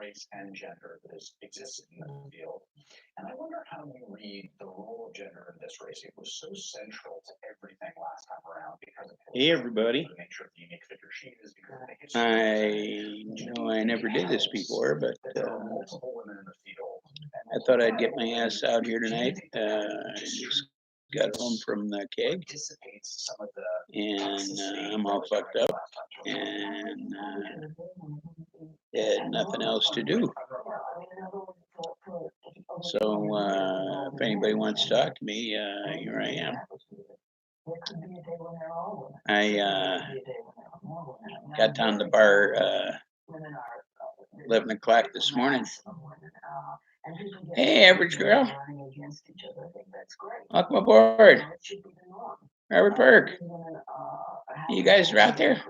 race and gender that exists in the field. And I wonder how you read the role of gender in this race. It was so central to everything last time around because of Hey, everybody. the nature of the unique figure she is, because of the I know I never did this before, but there are multiple women in the field. I thought I'd get my ass out here tonight. I just got home from the keg, Anticipates some of the and I'm all fucked up, and had nothing else to do. So if anybody wants to talk to me, here I am. I got down to the bar 11 o'clock this morning. Hey, average girl. Welcome aboard. Robert Burke. You guys are out there?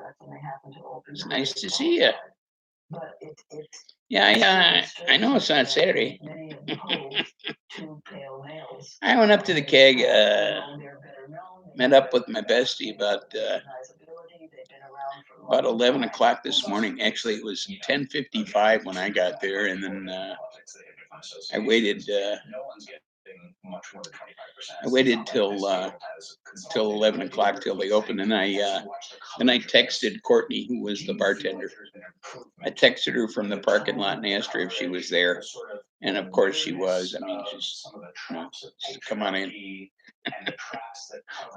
It's nice to see you. Yeah, I know it's not Saturday. I went up to the keg, met up with my bestie about 11 o'clock this morning. Actually, it was 10:55 when I got there, and then I waited. I waited till 11 o'clock till they opened, and I texted Courtney, who was the bartender. I texted her from the parking lot and asked her if she was there, and of course she was. I mean, just come on in.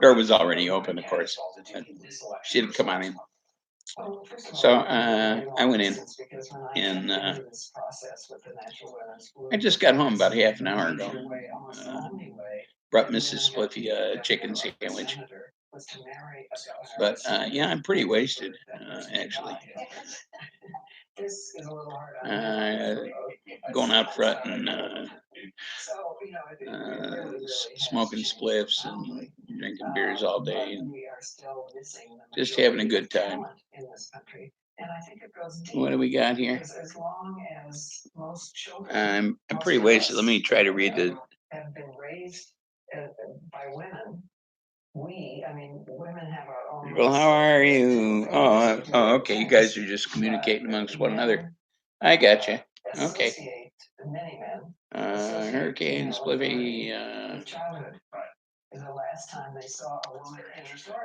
Door was already open, of course. She didn't come on in. So I went in, and I just got home about half an hour ago. Brought Mrs. Spliffy a chicken sandwich. But yeah, I'm pretty wasted, actually. Going out front and smoking spliffs and drinking beers all day, and just having a good time. What do we got here? I'm pretty wasted. Let me try to read the. Have been raised by women. Women have our own. Well, how are you? Oh, okay. You guys are just communicating amongst one another. I got you. Okay. Hurricane Spliffy.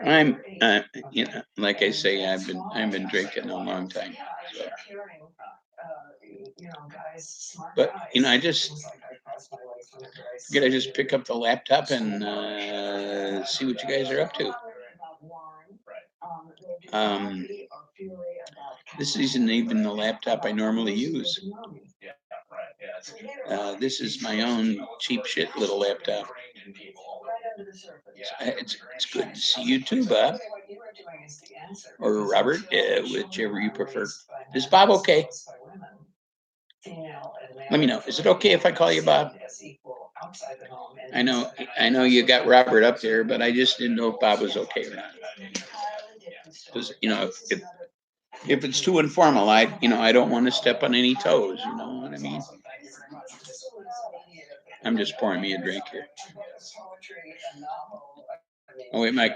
I'm, you know, like I say, I've been drinking a long time. So. But I just pick up the laptop and see what you guys are up to. This isn't even the laptop I normally use. This is my own cheap shit little laptop. It's good to see you too, Bob. Or Robert, whichever you prefer. Is Bob okay? Let me know. Is it okay if I call you Bob? I know you got Robert up there, but I just didn't know if Bob was okay or not. Because if it's too informal, I don't want to step on any toes. You know what I mean? I'm just pouring me a drink here. Oh wait, my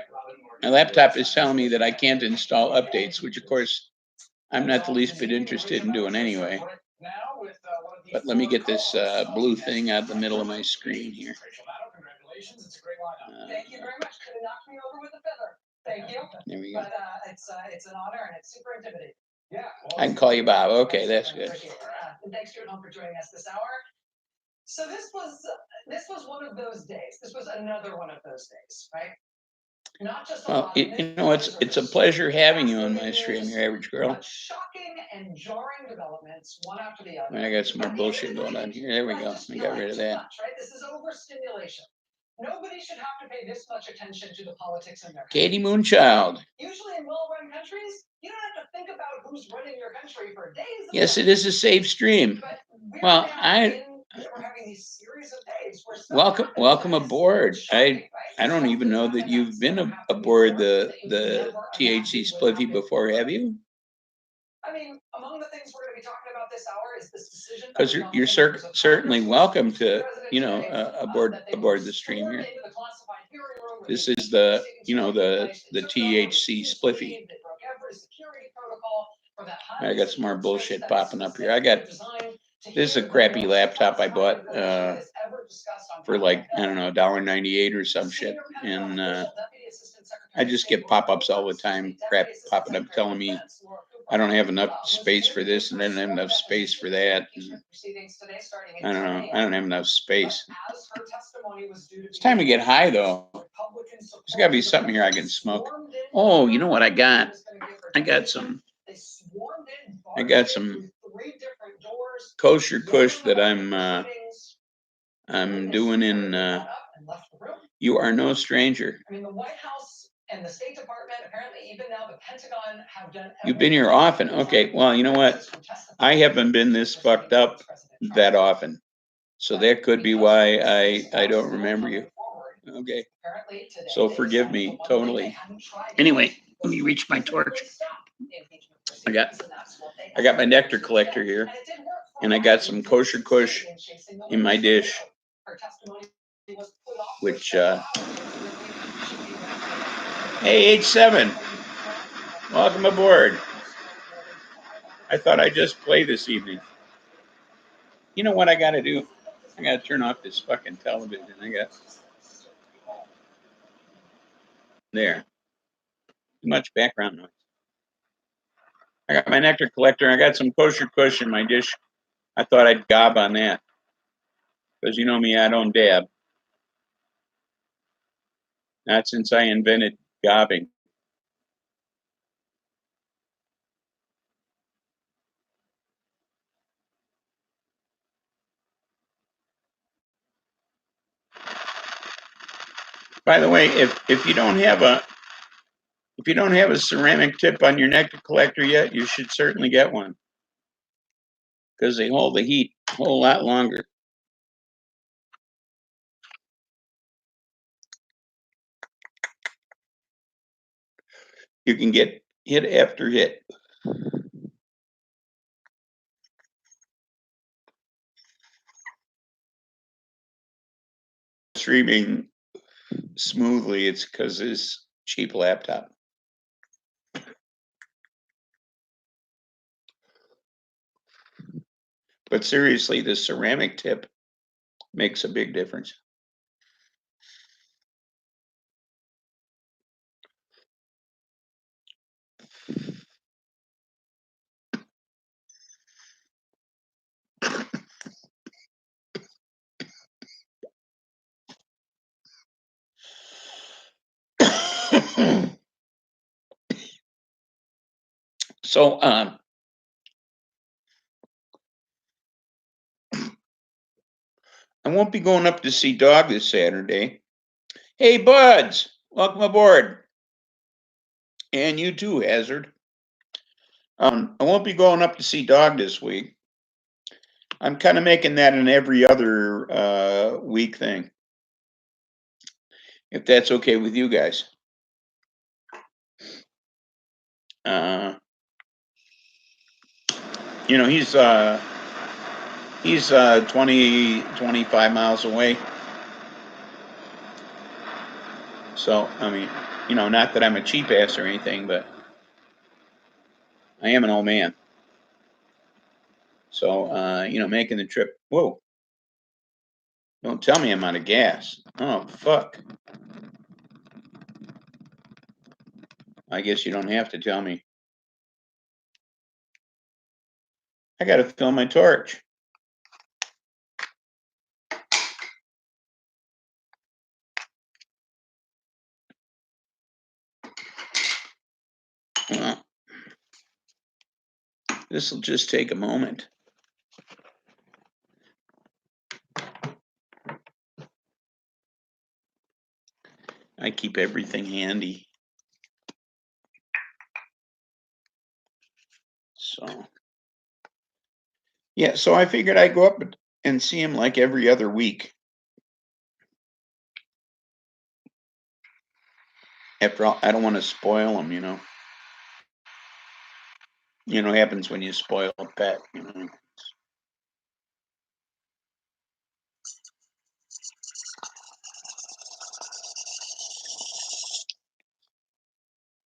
laptop is telling me that I can't install updates, which of course I'm not the least bit interested in doing anyway. But let me get this blue thing out of the middle of my screen here. Thank you very much. Could have knocked me over with a feather. Thank you. There we go. But it's an honor and it's super intimidating. Yeah. I can call you Bob. Okay, that's good. And thanks to everyone for joining us this hour. So this was one of those days. This was another one of those days, right? Not just well, it's a pleasure having you on my stream, your average girl. Shocking and jarring developments, one after the other. I got some more bullshit going on here. There we go. I got rid of that. Right? This is overstimulation. Nobody should have to pay this much attention to the politics in their country. Katie Moonchild. Usually in well-run countries, you don't have to think about who's running your country for days. Yes, it is a safe stream. Well, we're having these series of days welcome aboard. I don't even know that you've been aboard the THC Spliffy before, have you? I mean, among the things we're going to be talking about this hour is this decision. Because you're certainly welcome to aboard the stream here. This is the THC Spliffy. I got some more bullshit popping up here. This is a crappy laptop I bought for like, I don't know, $1.98 or some shit. And I just get pop-ups all the time, crap popping up telling me I don't have enough space for this and I don't have enough space for that. And I don't know. I don't have enough space. It's time to get high though. There's gotta be something here I can smoke. Oh, you know what I got? I got some kosher kush that I'm doing in You Are No Stranger. I mean, the White House and the State Department, apparently even now the Pentagon have done. You've been here often. Okay, well, you know what? I haven't been this fucked up that often. So that could be why I don't remember you. Okay. So forgive me totally. Anyway, let me reach my torch. I got my nectar collector here, and I got some kosher kush in my dish, which hey, H7, welcome aboard. I thought I'd just play this evening. You know what I gotta do? I gotta turn off this fucking television. There. Too much background noise. I got my nectar collector. I got some kosher kush in my dish. I thought I'd gob on that. Because you know me, I don't dab. Not since I invented gobbing. By the way, if you don't have a ceramic tip on your nectar collector yet, you should certainly get one. Because they hold the heat a whole lot longer. You can get hit after hit. Streaming smoothly, it's because this cheap laptop. But seriously, the ceramic tip makes a big difference. So, I won't be going up to see Dog this Saturday. Hey, Buds, welcome aboard. And you too, Hazard. I won't be going up to see Dog this week. I'm kind of making that an every other week thing. If that's okay with you guys. You know, he's 20, 25 miles away. So, I mean, you know, not that I'm a cheap ass or anything, but I am an old man. So, you know, making the trip. Whoa. Don't tell me I'm out of gas. Oh, fuck. I guess you don't have to tell me. I got to fill my torch. Well, this will just take a moment. I keep everything handy. So, yeah, so I figured I'd go up and see him like every other week. After all, I don't want to spoil him, you know. You know, happens when you spoil a pet, you know.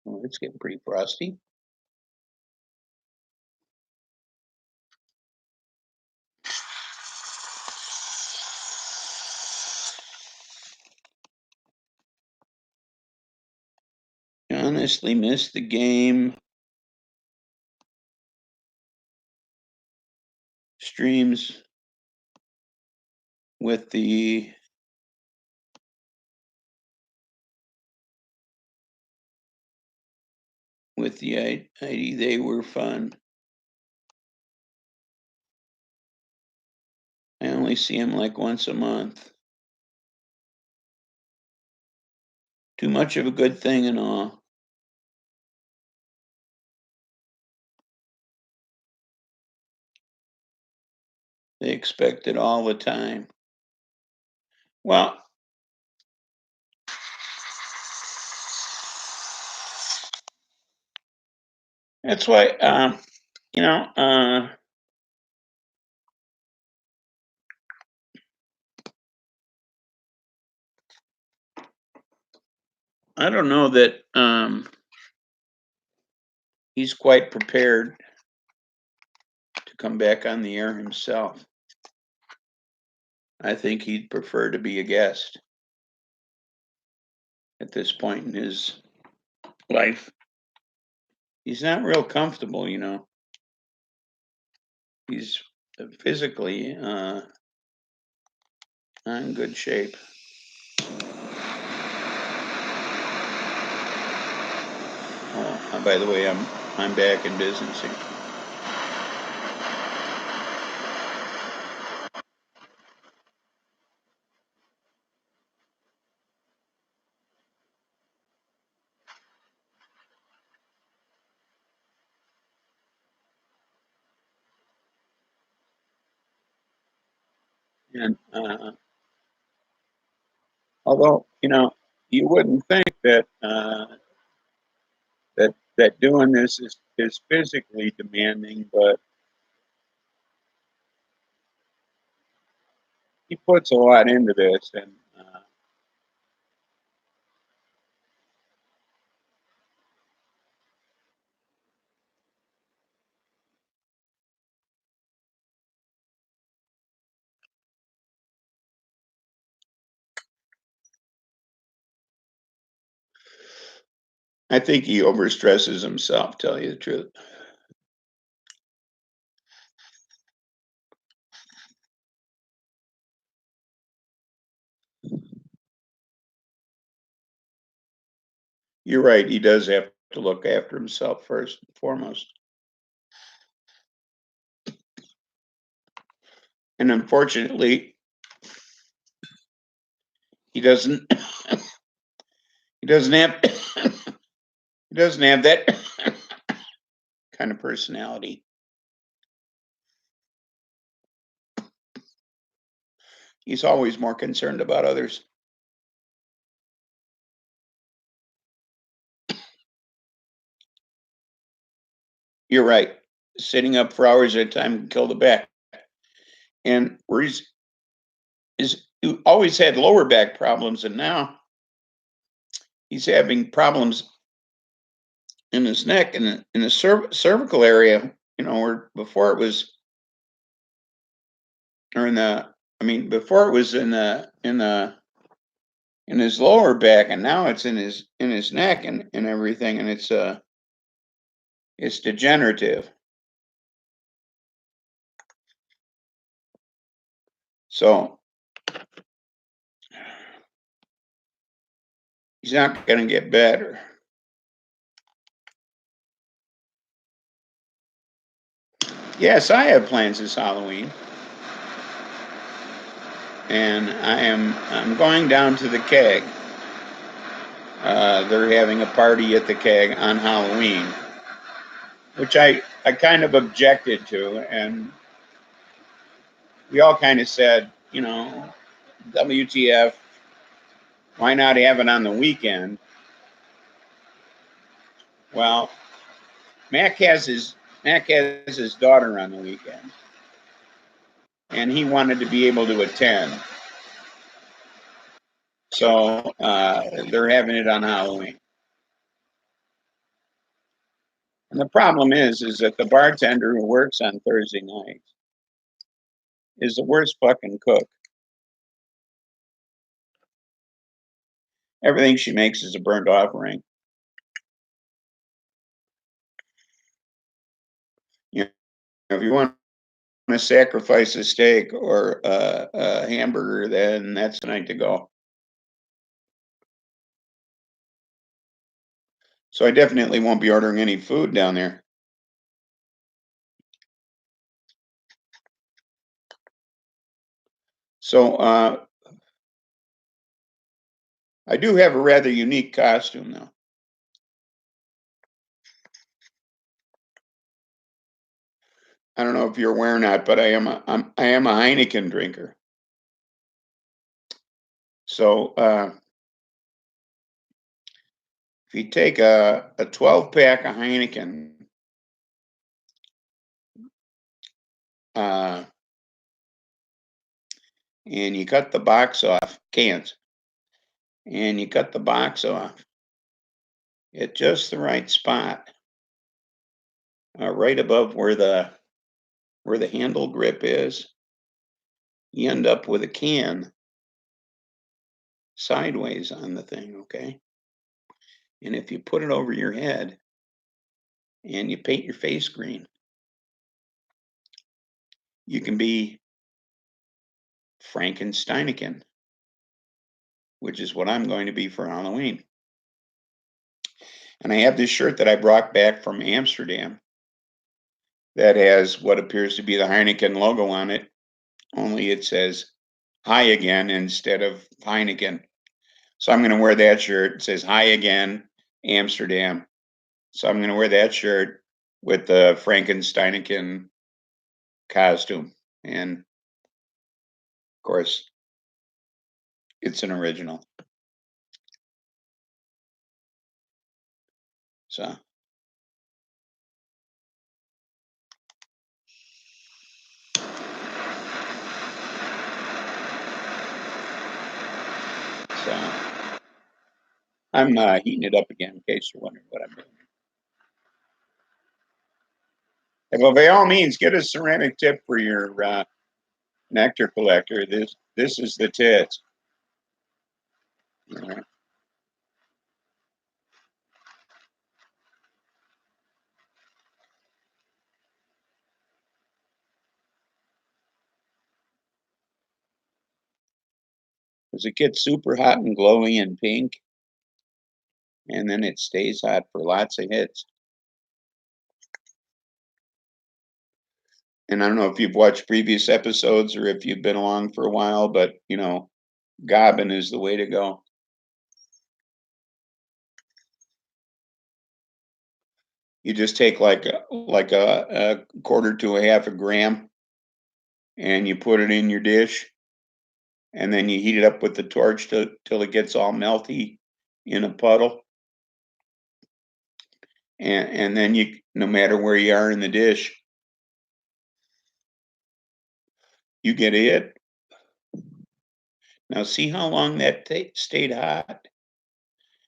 Oh, it's getting pretty frosty. honestly missed the game. Streams with the ID, they were fun. I only see them like once a month. Too much of a good thing and all. They expect it all the time. Well, that's why, you know, I don't know that he's quite prepared to come back on the air himself. I think he'd prefer to be a guest at this point in his life. He's not real comfortable, you know. He's physically not in good shape. Oh, by the way, I'm back in business. And although, you know, you wouldn't think that that doing this is physically demanding, but he puts a lot into this, and I think he overstresses himself, tell you the truth. You're right, he does have to look after himself first and foremost. And unfortunately, he doesn't he doesn't have he doesn't have that kind of personality. He's always more concerned about others. You're right. Sitting up for hours at a time can kill the back. And where he always had lower back problems, and now he's having problems in his neck and in the cervical area. You know, where before it was, or in the, I mean, before it was in his lower back, and now it's in his neck and everything, and it's degenerative. So he's not going to get better. Yes, I have plans this Halloween, and I'm going down to the keg. They're having a party at the keg on Halloween, which I kind of objected to, and we all kind of said, you know, WTF, why not have it on the weekend? Well, Mac has his daughter on the weekend, and he wanted to be able to attend. So they're having it on Halloween. And the problem is that the bartender who works on Thursday nights is the worst fucking cook. Everything she makes is a burnt offering. If you want to sacrifice a steak or a hamburger, then that's the night to go. So I definitely won't be ordering any food down there. So I do have a rather unique costume though. I don't know if you're aware or not, but I am a Heineken drinker. So if you take a 12-pack of Heineken, and you cut the box off, cans, and you cut the box off at just the right spot, right above where the handle grip is, you end up with a can sideways on the thing, okay? And if you put it over your head and you paint your face green, you can be Frankensteineken, which is what I'm going to be for Halloween. And I have this shirt that I brought back from Amsterdam that has what appears to be the Heineken logo on it, only it says hi again instead of Heineken. So I'm going to wear that shirt. It says hi again, Amsterdam. So I'm going to wear that shirt with the Frankensteineken costume. And of course, it's an original. So I'm heating it up again in case you're wondering what I'm doing. Well, by all means, get a ceramic tip for your nectar collector. This is the tits. All right. Because it gets super hot and glowy and pink, and then it stays hot for lots of hits. And I don't know if you've watched previous episodes or if you've been along for a while, but you know, gobbing is the way to go. You just take like a quarter to a half a gram, and you put it in your dish, and then you heat it up with the torch till it gets all melty in a puddle. And then you, no matter where you are in the dish, you get it. Now see how long that stayed hot?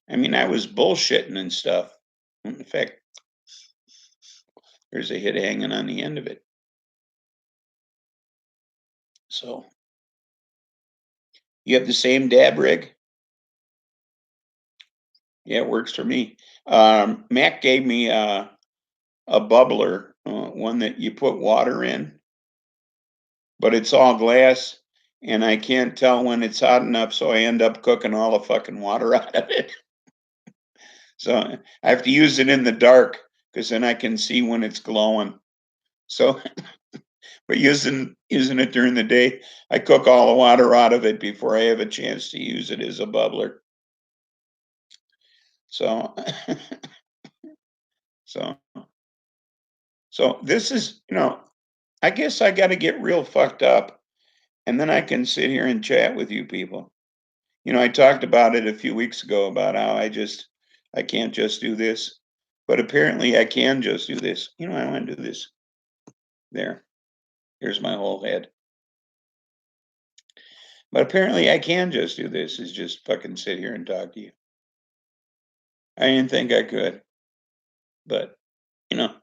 I mean, I was bullshitting and stuff. In fact, there's a hit hanging on the end of it. So you have the same dab rig? Yeah, it works for me. Mac gave me a bubbler, one that you put water in, but it's all glass, and I can't tell when it's hot enough, so I end up cooking all the fucking water out of it. So I have to use it in the dark because then I can see when it's glowing. So, but using it during the day, I cook all the water out of it before I have a chance to use it as a bubbler. So, so, so this is, you know, I guess I got to get real fucked up, and then I can sit here and chat with you people. You know, I talked about it a few weeks ago about how I can't just do this, but apparently I can just do this. You know, I want to do this. There, here's my whole head. But apparently I can just do this, is just fucking sit here and talk to you. I didn't think I could, but you know,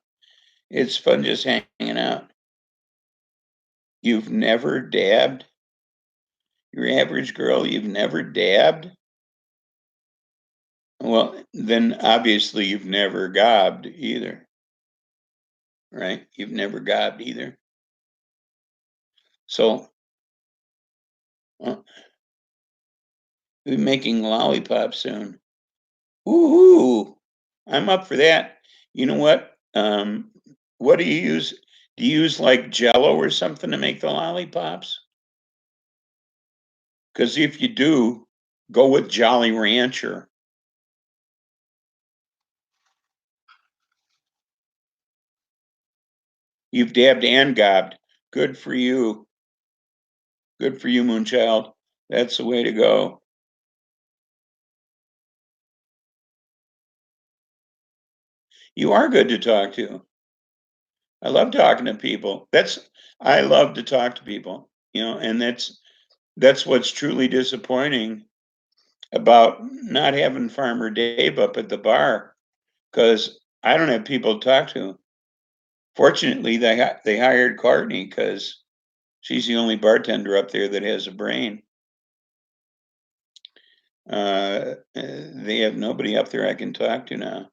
it's fun just hanging out. You've never dabbed? Your average girl, you've never dabbed? Well, then obviously you've never gobbed either. right? You've never gobbed either. So, we'll be making lollipops soon. Woohoo! I'm up for that. You know what? What do you use? Do you use like Jello or something to make the lollipops? Because if you do, go with Jolly Rancher. You've dabbed and gobbed. Good for you. Good for you, Moonchild. That's the way to go. You are good to talk to. I love talking to people. I love to talk to people, and that's what's truly disappointing about not having Farmer Dave up at the bar, because I don't have people to talk to. Fortunately, they hired Courtney because she's the only bartender up there that has a brain. They have nobody up there I can talk to now.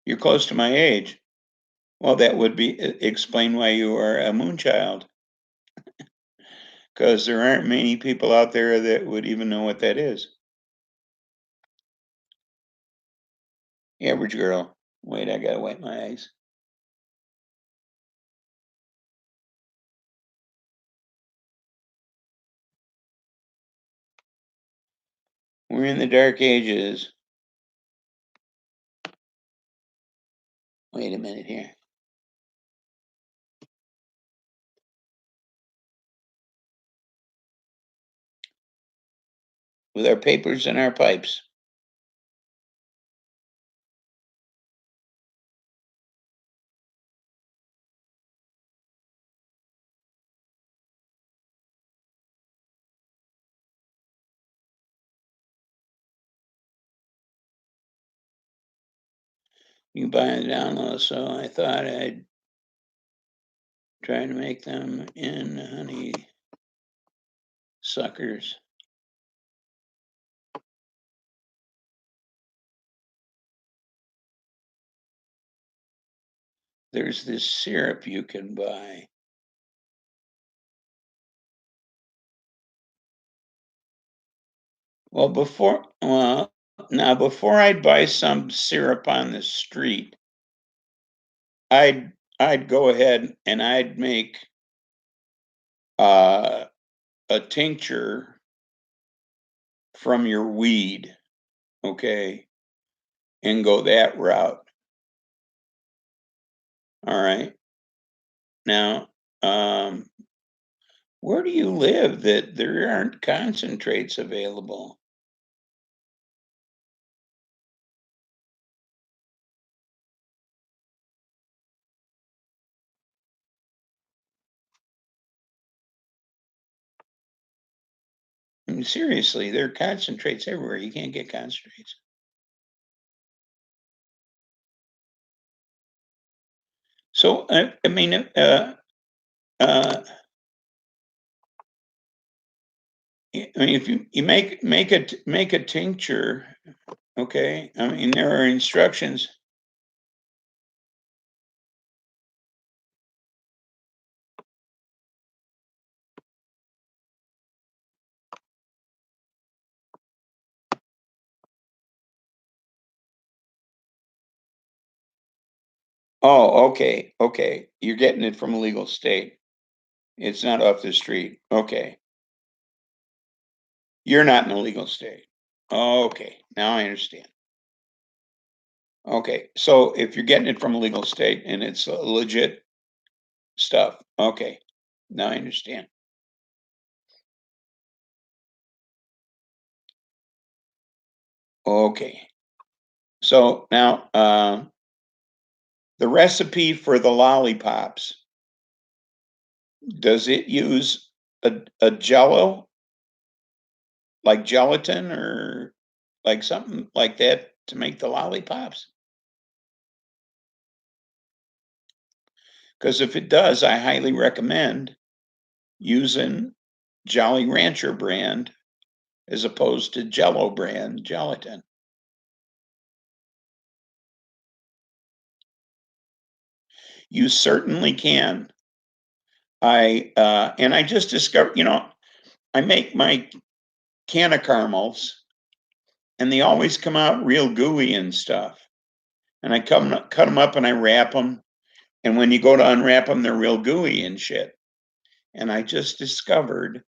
You're close to my age. Well, that would explain why you are a moonchild, because there aren't many people out there that would even know what that is. Average girl. Wait, I gotta wipe my eyes. We're in the dark ages. Wait a minute here. With our papers and our pipes. You buy it down low, so I thought I'd try to make them in honey suckers. There's this syrup you can buy. Well, before I'd buy some syrup on the street, I'd go ahead and I'd make a tincture from your weed, okay, and go that route. All right. Now, where do you live that there aren't concentrates available? I mean, seriously, there are concentrates everywhere. You can't get concentrates. So, I mean, uh, if you make a tincture, okay. I mean, there are instructions. Oh, okay, okay. You're getting it from a legal state. It's not off the street. Okay. You're not in a legal state. Okay, now I understand. Okay, so if you're getting it from a legal state and it's legit stuff, okay, now I understand. Okay, so now the recipe for the lollipops, does it use a jello, like gelatin or like something like that to make the lollipops? Because if it does, I highly recommend using Jolly Rancher brand as opposed to Jello brand gelatin. You certainly can. And I just discovered, I make my can of caramels and they always come out real gooey and stuff. And I cut them up and I wrap them. And when you go to unwrap them, they're real gooey and shit. And I just discovered,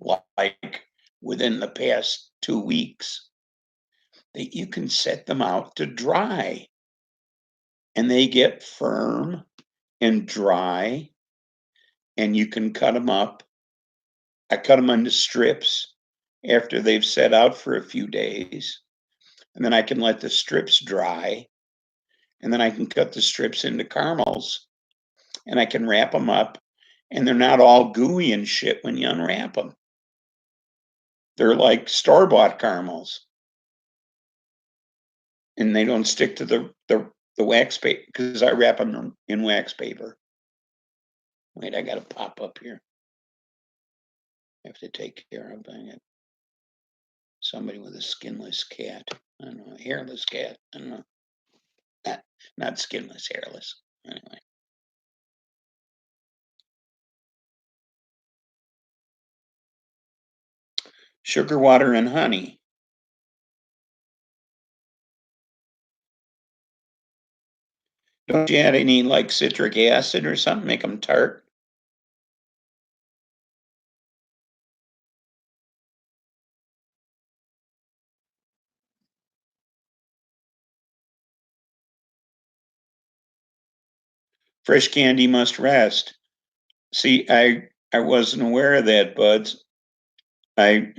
like within the past 2 weeks, that you can set them out to dry and they get firm and dry and you can cut them up. I cut them into strips after they've set out for a few days. And then I can let the strips dry. And then I can cut the strips into caramels and I can wrap them up. And they're not all gooey and shit when you unwrap them. They're like store-bought caramels. And they don't stick to the wax paper because I wrap them in wax paper. Wait, I got to pop up here. I have to take care of it. Somebody with a skinless cat. I don't know, a hairless cat. I don't know. Not skinless, hairless. Anyway. Sugar water and honey. Don't you add any like citric acid or something? Make them tart? Fresh candy must rest. See, I wasn't aware of that, buds. I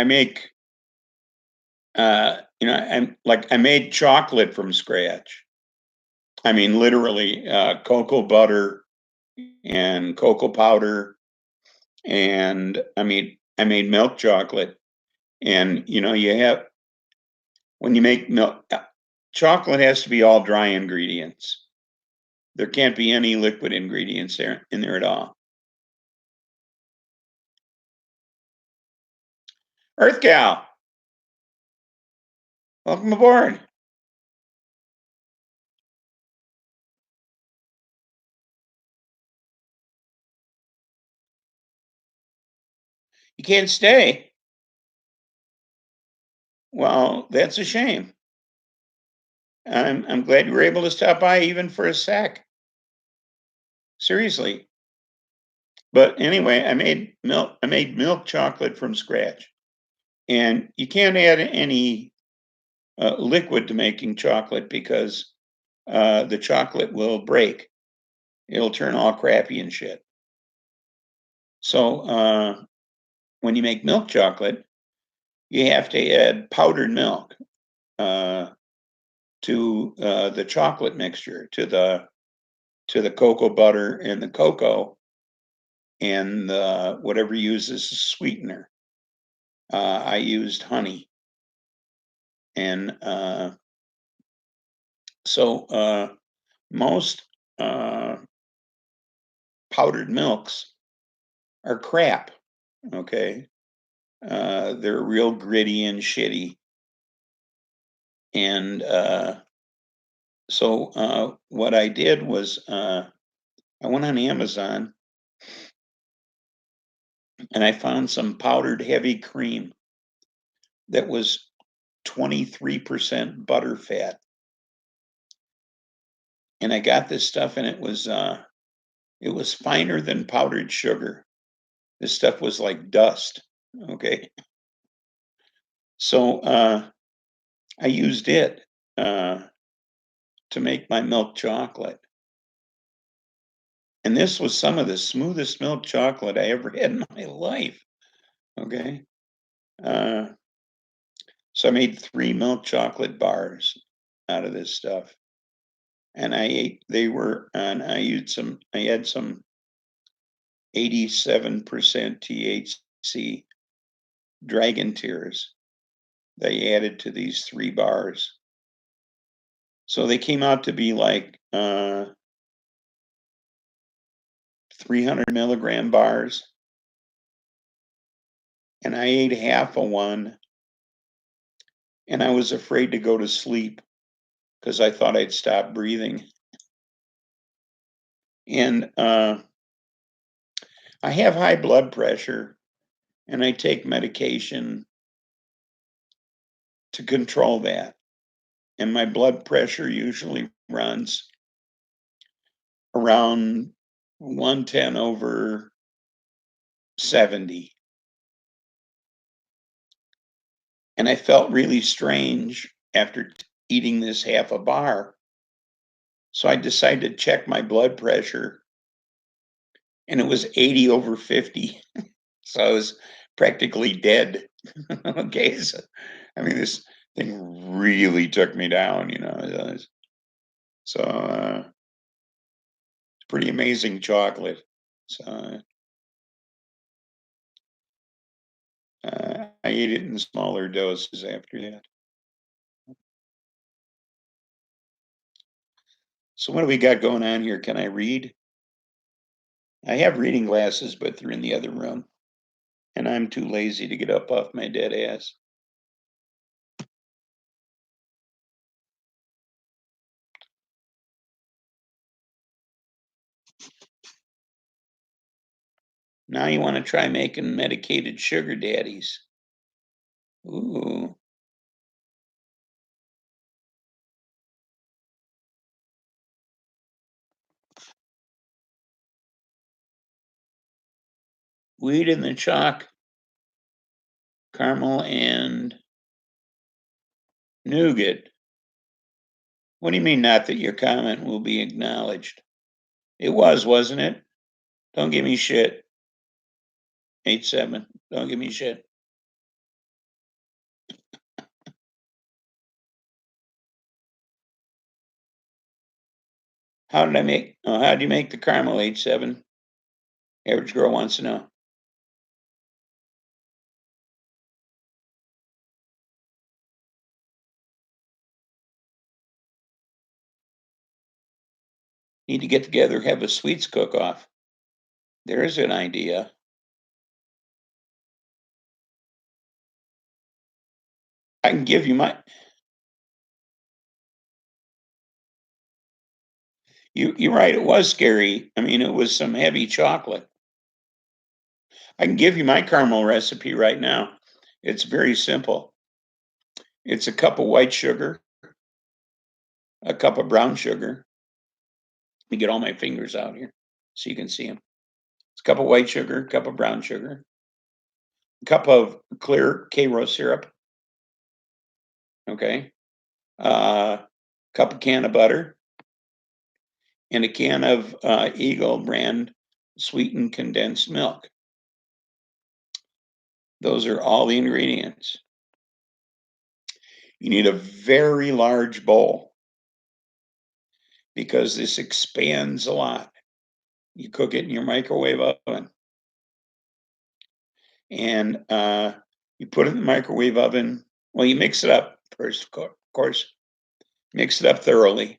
make I made chocolate from scratch. I mean, literally, cocoa butter and cocoa powder, and I made milk chocolate. And when you make milk, chocolate has to be all dry ingredients. There can't be any liquid ingredients in there at all. Earth Gal, welcome aboard. You can't stay. Well, that's a shame. I'm glad you were able to stop by even for a sec. Seriously. But anyway, I made milk chocolate from scratch. And you can't add any liquid to making chocolate because the chocolate will break. It'll turn all crappy and shit. So when you make milk chocolate, you have to add powdered milk to the chocolate mixture, to the cocoa butter and the cocoa, and whatever you use as a sweetener. I used honey, and so most powdered milks are crap. Okay, they're real gritty and shitty, and so what I did was I went on Amazon and I found some powdered heavy cream that was 23% butter fat. And I got this stuff and it was finer than powdered sugar. This stuff was like dust. Okay. So I used it to make my milk chocolate. And this was some of the smoothest milk chocolate I ever had in my life. Okay. So I made 3 milk chocolate bars out of this stuff. And I had some 87% THC dragon tears that I added to these 3 bars. So they came out to be like 300 milligram bars. And I ate half of one. And I was afraid to go to sleep because I thought I'd stop breathing. And I have high blood pressure, and I take medication to control that. And my blood pressure usually runs around 110 over 70. And I felt really strange after eating this half a bar. So I decided to check my blood pressure, and it was 80 over 50. So I was practically dead. Okay. So, I mean, this thing really took me down, you know. So, it's pretty amazing chocolate. So, I ate it in smaller doses after that. So what do we got going on here? Can I read? I have reading glasses, but they're in the other room, and I'm too lazy to get up off my dead ass. Now you want to try making medicated sugar daddies. Ooh. Wheat in the chalk, caramel, and nougat. What do you mean, not that your comment will be acknowledged? It was, wasn't it? Don't give me shit. 8-7. Don't give me shit. How did I make? Oh, how did you make the caramel? 8-7. Average girl wants to know. Need to get together, have a sweets cook off. There's an idea. I can give you my. You're right. It was scary. I mean, it was some heavy chocolate. I can give you my caramel recipe right now. It's very simple. It's a cup of white sugar, a cup of brown sugar. Let me get all my fingers out here so you can see them. It's a cup of white sugar, a cup of brown sugar, a cup of clear Karo syrup. Okay. Cup of can of butter, and a can of Eagle brand sweetened condensed milk. Those are all the ingredients. You need a very large bowl because this expands a lot. You cook it in your microwave oven, and you put it in the microwave oven. Well, you mix it up first, of course. Mix it up thoroughly.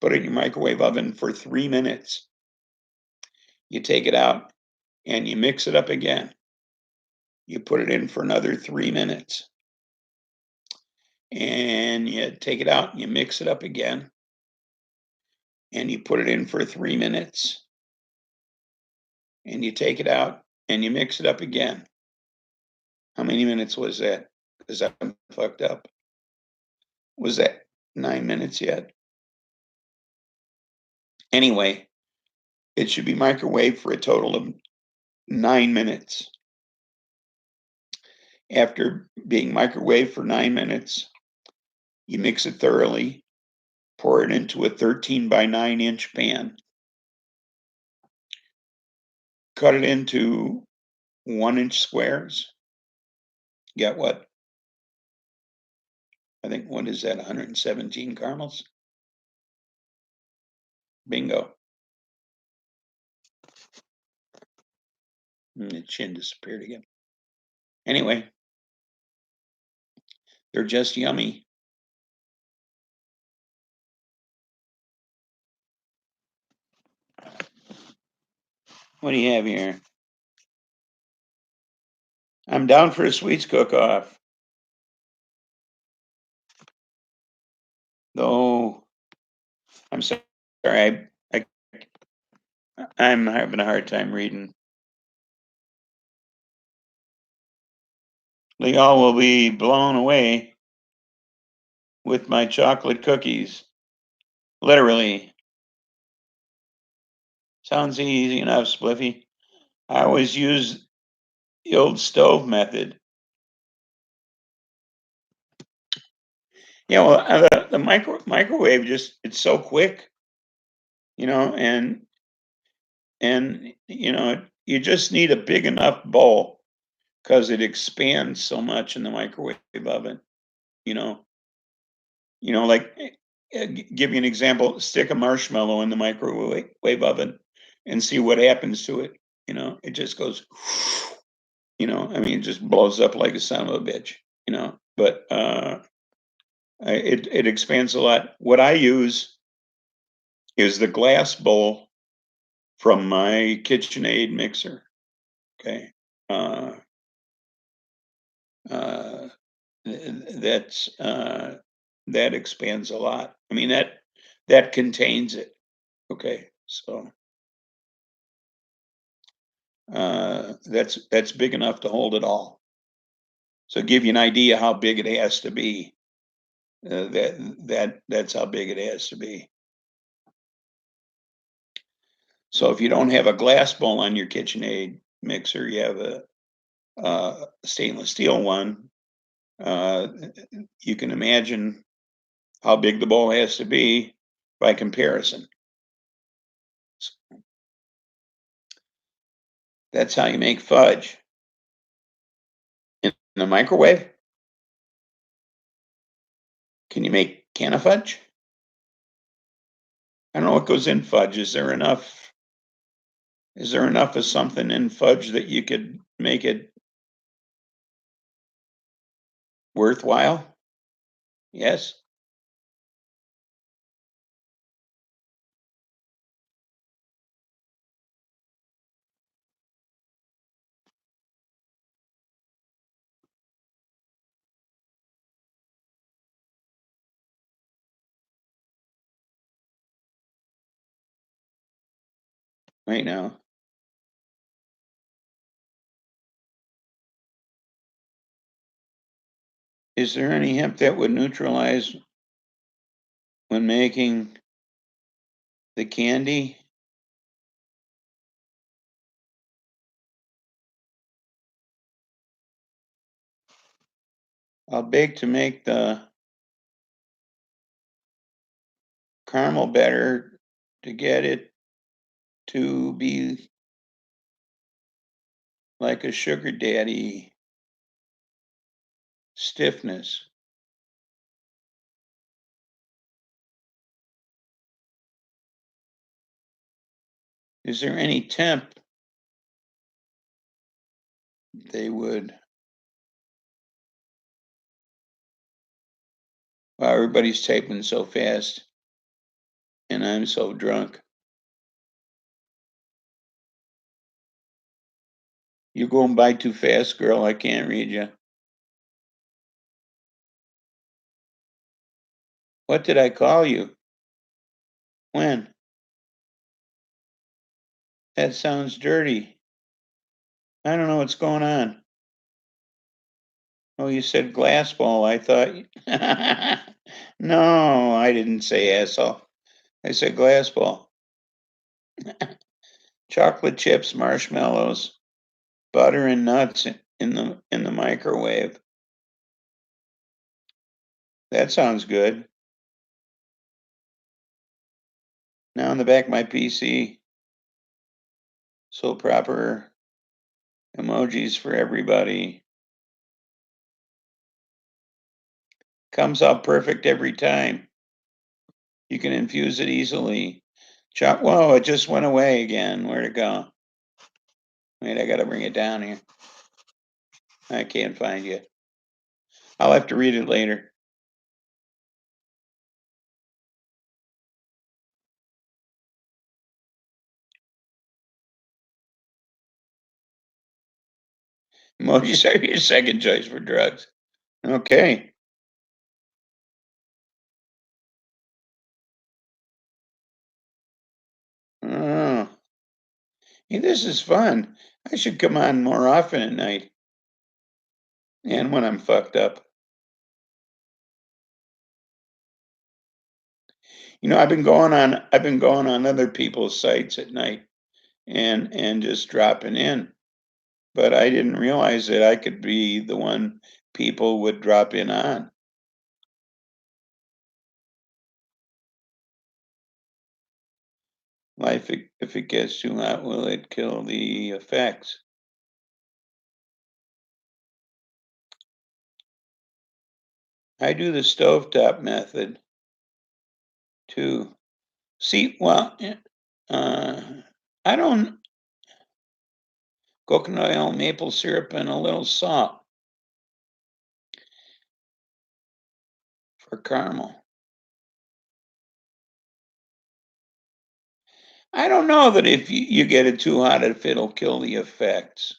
Put it in your microwave oven for 3 minutes. You take it out and you mix it up again. You put it in for another 3 minutes. And you take it out and you mix it up again. And you put it in for 3 minutes. And you take it out and you mix it up again. How many minutes was that? Because I'm fucked up. Was that 9 minutes yet? Anyway, it should be microwaved for a total of 9 minutes. After being microwaved for 9 minutes, you mix it thoroughly, pour it into a 13 by 9 inch pan, cut it into 1-inch squares. Get what? I think, what is that, 117 caramels? Bingo. And the chin disappeared again. Anyway, they're just yummy. What do you have here? I'm down for a sweets cook-off. Though, I'm sorry, I I'm having a hard time reading. Y'all will be blown away with my chocolate cookies. Literally. Sounds easy enough, Spliffy. I always use the old stove method. Yeah, well, the microwave just, it's so quick, and you just need a big enough bowl because it expands so much in the microwave oven, you know. Like, give you an example, stick a marshmallow in the microwave oven and see what happens to it. It just goes, I mean, it just blows up like a son of a bitch, but it expands a lot. What I use is the glass bowl from my KitchenAid mixer. Okay. Uh, uh, that's that expands a lot. I mean, that contains it. Okay, so that's big enough to hold it all. So give you an idea how big it has to be. That's how big it has to be. So if you don't have a glass bowl on your KitchenAid mixer, you have a stainless steel one. You can imagine how big the bowl has to be by comparison. That's how you make fudge. In the microwave? Can you make can of fudge? I don't know what goes in fudge. Is there enough of something in fudge that you could make it worthwhile? Yes. Right now. Is there any hemp that would neutralize when making the candy? I'll bake to make the caramel better to get it to be like a sugar daddy stiffness. Is there any temp they would? Wow, everybody's typing so fast, and I'm so drunk. You going by too fast, girl. I can't read you. What did I call you? When? That sounds dirty. I don't know what's going on. Oh, you said glass ball. I thought. No, I didn't say asshole. I said glass ball. Chocolate chips, marshmallows, butter, and nuts in the microwave. That sounds good. Now in the back of my PC, so proper emojis for everybody. Comes out perfect every time. You can infuse it easily. Whoa, it just went away again. Where'd it go? Wait, I gotta bring it down here. I can't find you. I'll have to read it later. Emojis are your second choice for drugs. Okay. Oh, Hey, this is fun. I should come on more often at night and when I'm fucked up. I've been going on other people's sites at night and just dropping in. But I didn't realize that I could be the one people would drop in on. Life, if it gets too hot, will it kill the effects? I do the stovetop method too. See, well, I don't coconut oil, maple syrup, and a little salt for caramel. I don't know that if you get it too hot, if it'll kill the effects.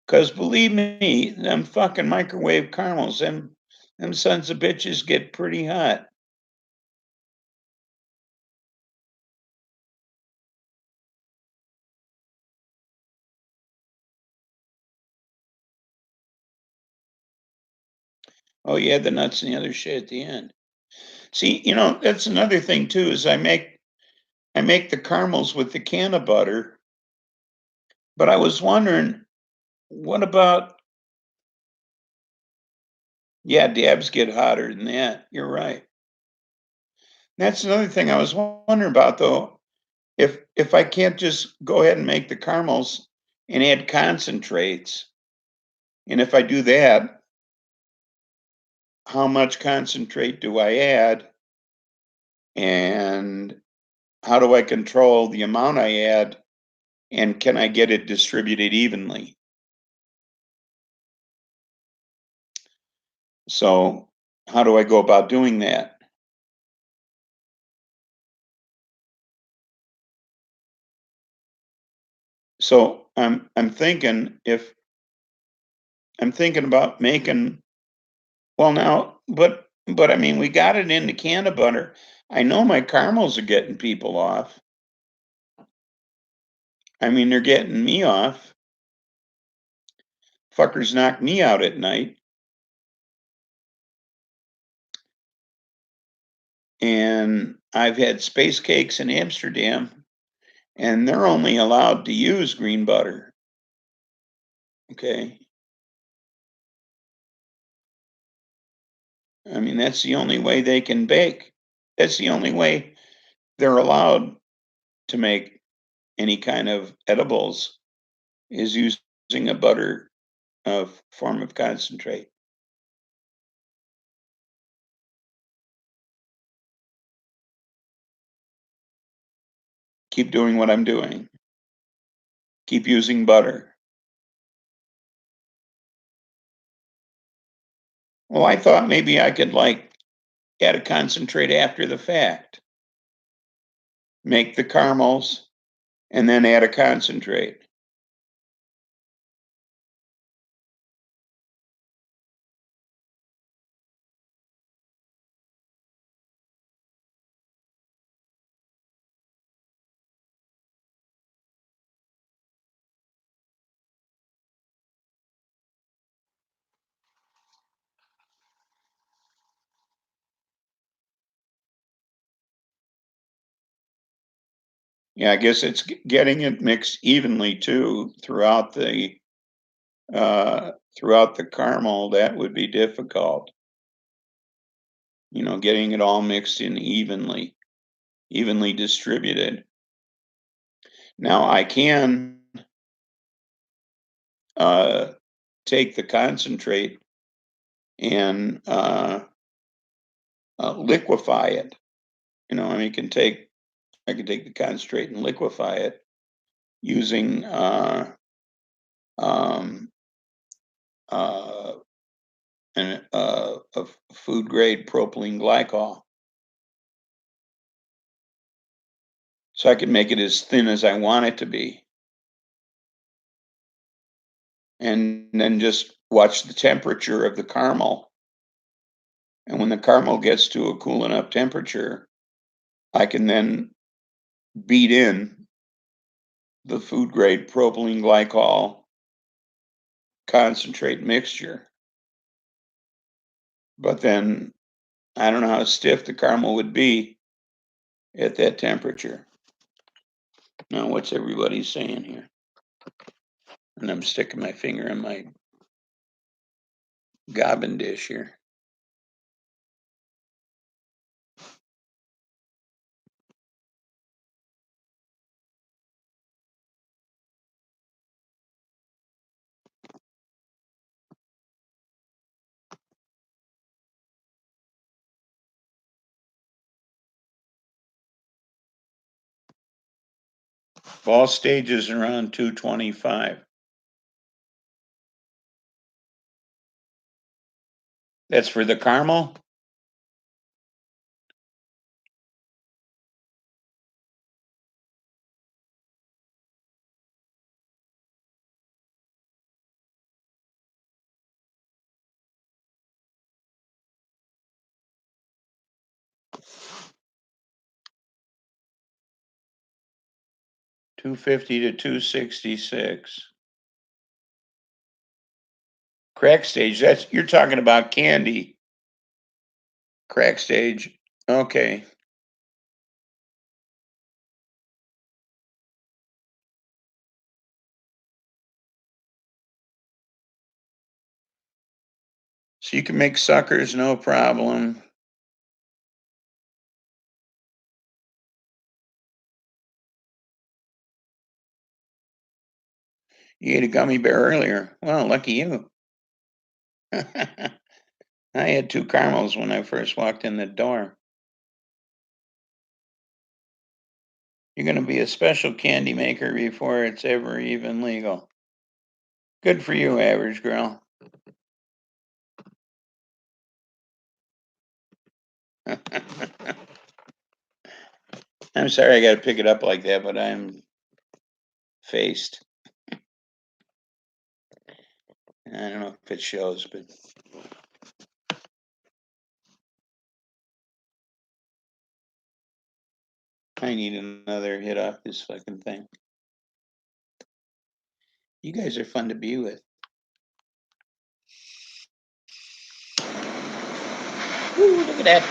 Because believe me, them fucking microwave caramels, them sons of bitches get pretty hot. Oh yeah, the nuts and the other shit at the end. See, that's another thing too, is I make the caramels with the can of butter, but I was wondering, what about, yeah, dabs get hotter than that. You're right. That's another thing I was wondering about though. If I can't just go ahead and make the caramels and add concentrates, and if I do that, how much concentrate do I add? And how do I control the amount I add? And can I get it distributed evenly? So how do I go about doing that? So I'm thinking about making, well now, but I mean we got it in the can of butter. I know my caramels are getting people off. I mean they're getting me off. Fuckers knock me out at night. And I've had space cakes in Amsterdam and they're only allowed to use green butter. Okay. I mean, that's the only way they can bake. That's the only way they're allowed to make any kind of edibles is using a butter form of concentrate. Keep doing what I'm doing. Keep using butter. Well, I thought maybe I could like add a concentrate after the fact. Make the caramels and then add a concentrate. Yeah, I guess it's getting it mixed evenly too throughout the caramel. That would be difficult. Getting it all mixed in evenly distributed. Now I can uh, take the concentrate and liquefy it. I mean, I can take the concentrate and liquefy it using um, uh, a food grade propylene glycol. So I can make it as thin as I want it to be. And then just watch the temperature of the caramel. And when the caramel gets to a cool enough temperature, I can then beat in the food grade propylene glycol concentrate mixture. But then I don't know how stiff the caramel would be at that temperature. Now, what's everybody saying here? And I'm sticking my finger in my gobbin dish here. All stages around 225. That's for the caramel? $250 to $266. Crack stage, that's, you're talking about candy. Crack stage, okay. So you can make suckers, no problem. You ate a gummy bear earlier. Well, lucky you. I had 2 caramels when I first walked in the door. You're going to be a special candy maker before it's ever even legal. Good for you, average girl. I'm sorry I got to pick it up like that, but I'm faced. I don't know if it shows, but I need another hit off this fucking thing. You guys are fun to be with. Ooh, look at that.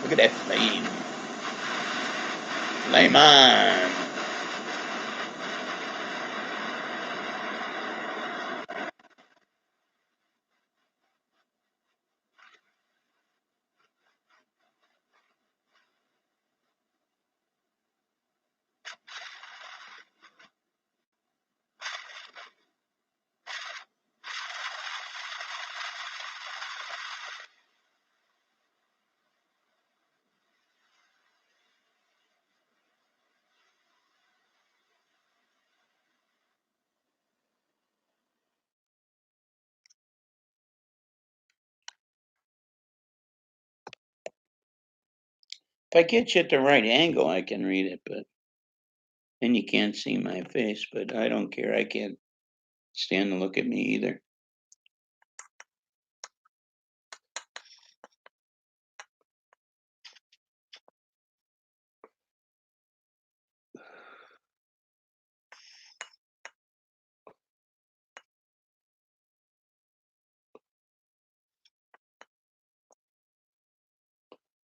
Look at that flame. Flame on. If I get you at the right angle, I can read it, but then you can't see my face, but I don't care. I can't stand to look at me either.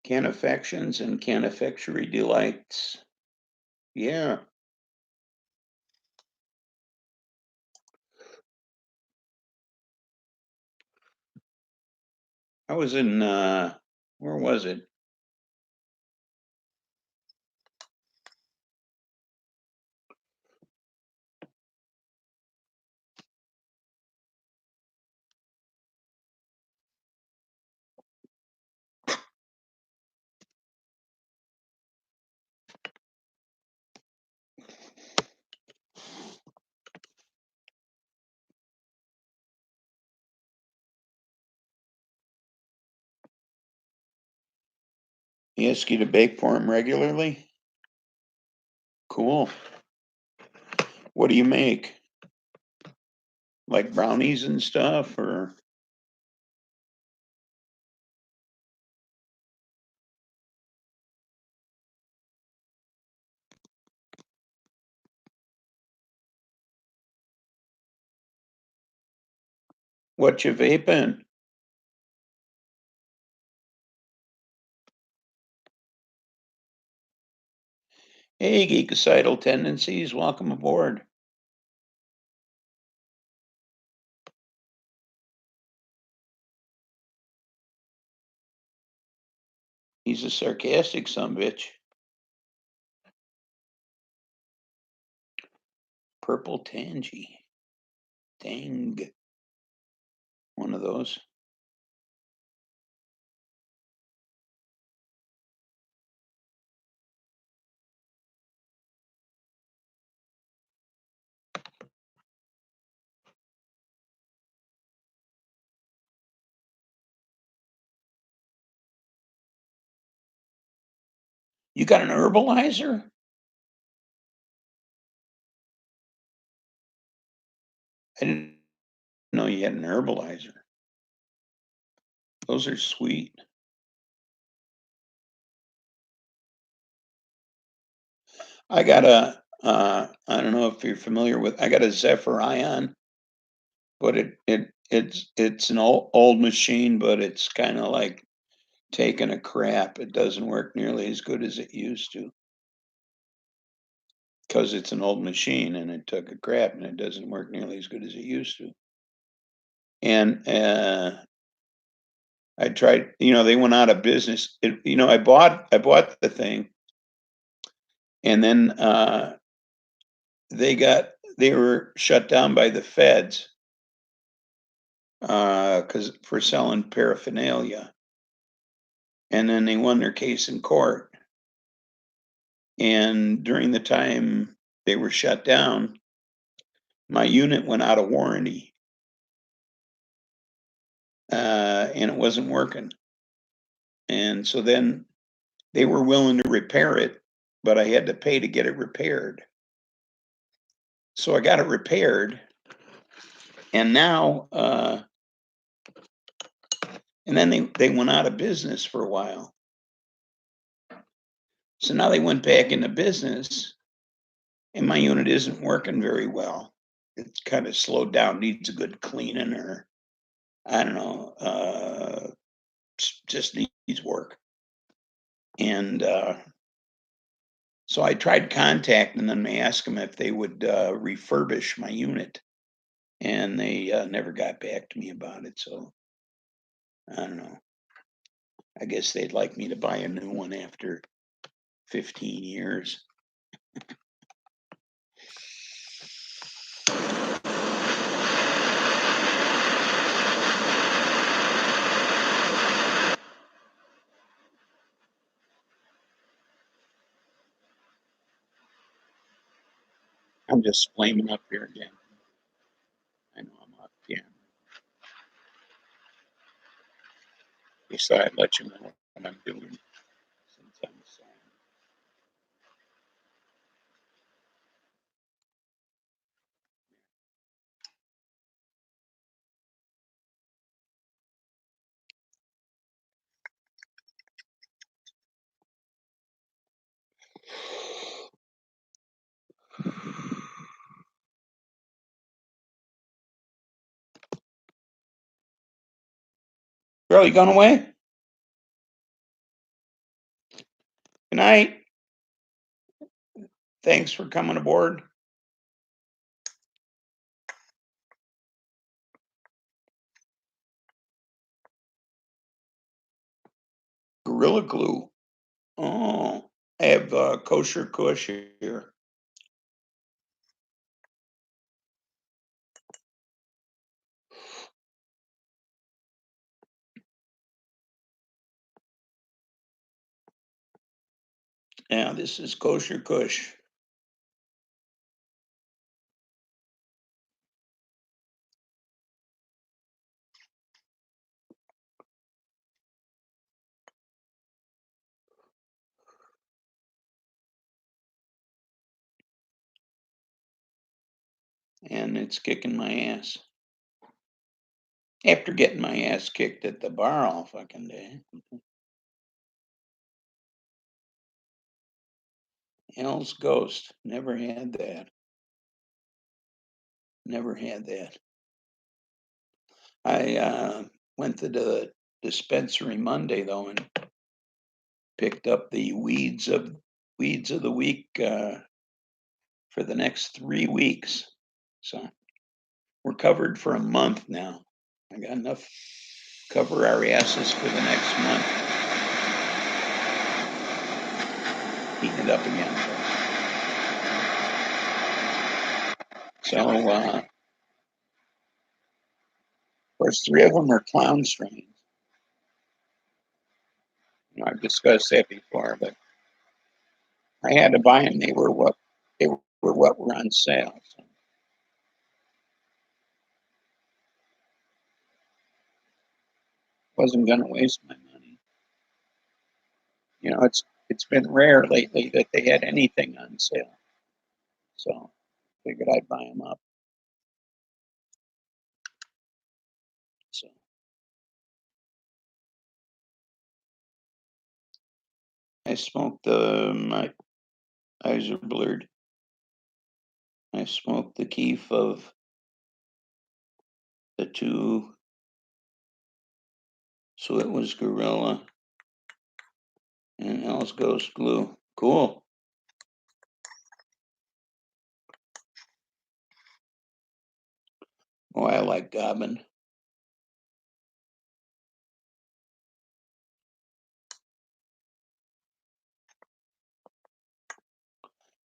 Canifactions and canifactory delights. Yeah. I was in, where was it? He asked you to bake for him regularly? Cool. What do you make? Like brownies and stuff, or? What you vaping? Hey, geekicidal tendencies, welcome aboard. He's a sarcastic sumbitch. Purple tangy. Dang. One of those. You got an herbalizer? I didn't know you had an herbalizer. Those are sweet. I got I don't know if you're familiar with, I got a Zephyr Ion, but it's an old machine, but it's kind of like taking a crap. It doesn't work nearly as good as it used to because it's an old machine and it took a crap and it doesn't work nearly as good as it used to. And I tried, they went out of business. I bought the thing, and then they were shut down by the feds because for selling paraphernalia, and then they won their case in court. And during the time they were shut down, my unit went out of warranty, and it wasn't working. And so then they were willing to repair it, but I had to pay to get it repaired. So I got it repaired, and now, and then they went out of business for a while. So now they went back into business, and my unit isn't working very well. It's kind of slowed down, needs a good cleaning, or I don't know, just needs work. And so I tried contacting them to ask them if they would refurbish my unit, and they never got back to me about it. So I don't know. I guess they'd like me to buy a new one after 15 years. I'm just flaming up here again. I know I'm off camera. At least I'd let you know what I'm doing since I'm silent. Girl, you going away? Good night. Thanks for coming aboard. Gorilla Glue. Oh, I have kosher kush here. Yeah, this is kosher kush. And it's kicking my ass. After getting my ass kicked at the bar all fucking day. Hell's Ghost. Never had that. Never had that. I went to the dispensary Monday though and picked up the weeds of the week for the next 3 weeks. So we're covered for a month now. I got enough cover our asses for the next month. Heating it up again. So, of course, 3 of them are clown strains. I've discussed that before, but I had to buy them. They were what were on sale. So. Wasn't going to waste my money. It's been rare lately that they had anything on sale. So figured I'd buy them up. So I smoked my eyes are blurred. I smoked the keef of the 2. So it was Gorilla and Hell's Ghost Glue. Cool. Oh, I like Gobbin.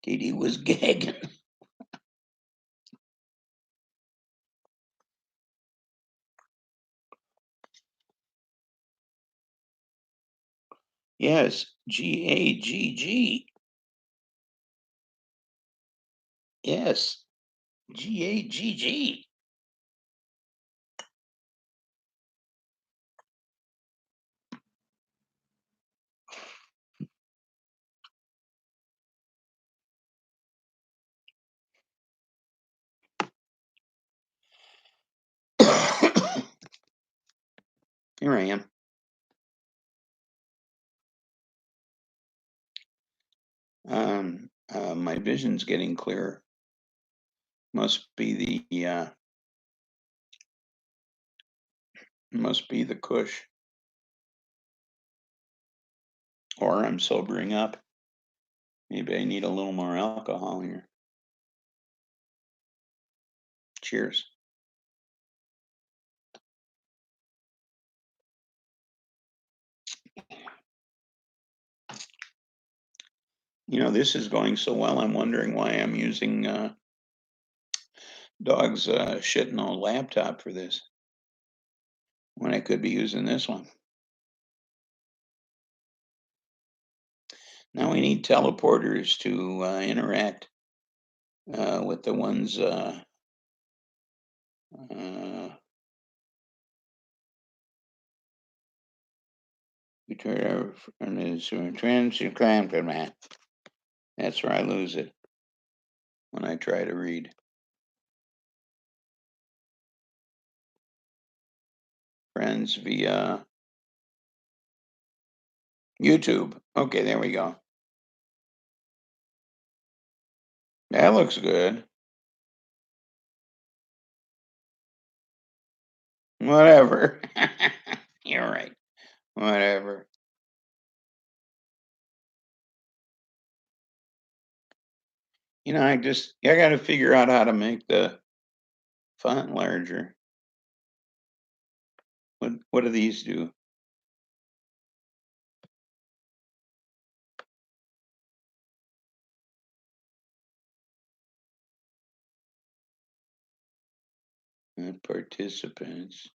Katie was gagging. Yes, Gagg. Yes, Gagg. Here I am. My vision's getting clearer. Must be the kush. Or I'm sobering up. Maybe I need a little more alcohol here. Cheers. This is going so well, I'm wondering why I'm using dog's shit and old laptop for this when I could be using this one. Now we need teleporters to interact with the ones that's where I lose it when I try to read. Friends via YouTube. Okay, there we go. That looks good. Whatever. You're right. Whatever. I got to figure out how to make the font larger. What do these do? Participants.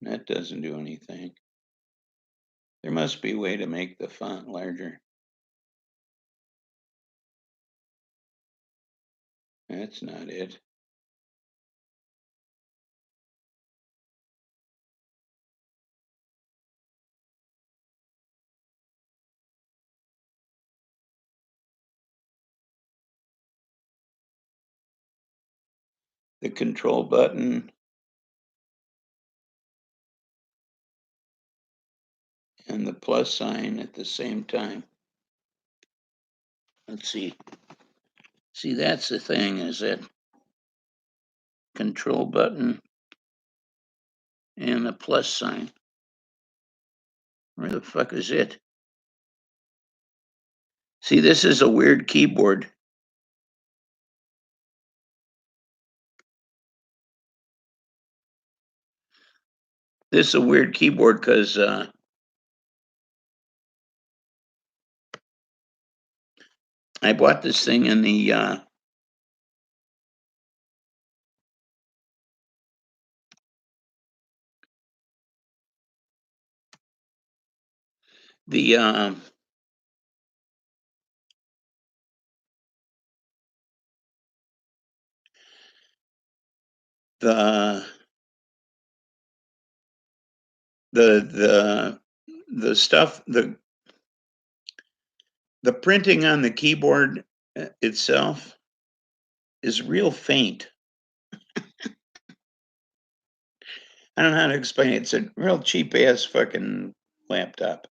That doesn't do anything. There must be a way to make the font larger. That's not it. The control button and the plus sign at the same time. Let's see. See, that's the thing, is that control button, and a plus sign. Where the fuck is it? See, this is a weird keyboard. This is a weird keyboard because I bought this thing in the the the stuff, the printing on the keyboard itself is real faint. I don't know how to explain it. It's a real cheap ass fucking laptop.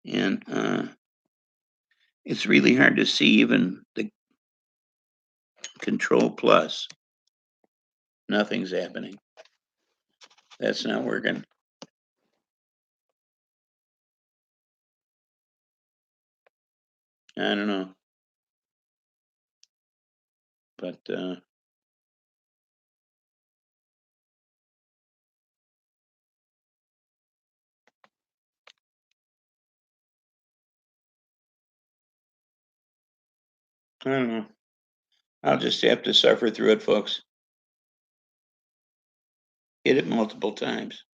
And it's really hard to see even the control plus. Nothing's happening. That's not working. I don't know. But I don't know. I'll just have to suffer through it, folks. Hit it multiple times.